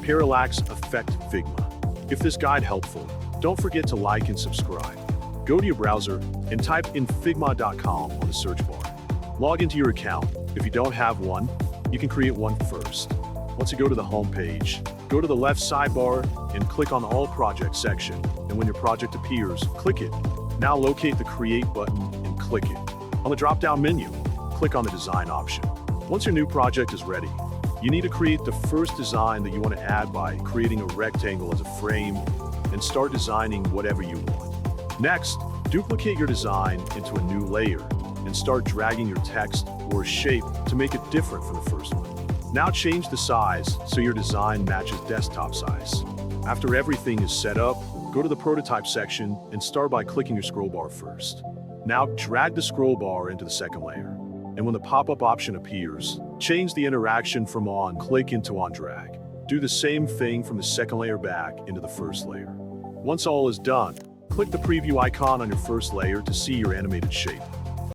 Parallax Effect Figma. If this guide helpful, don't forget to like and subscribe. Go to your browser and type in Figma.com on the search bar. Log into your account. If you don't have one, you can create one first. Once you go to the home page, go to the left sidebar and click on All Projects section, and when your project appears, click it. Now locate the Create button and click it. On the drop-down menu, click on the Design option. Once your new project is ready, you need to create the first design that you want to add by creating a rectangle as a frame and start designing whatever you want. Next, duplicate your design into a new layer and start dragging your text or shape to make it different from the first one. Now change the size so your design matches desktop size. After everything is set up, go to the prototype section and start by clicking your scroll bar first. Now drag the scroll bar into the second layer. And when the pop-up option appears, change the interaction from on-click into on-drag. Do the same thing from the second layer back into the first layer. Once all is done, click the preview icon on your first layer to see your animated shape.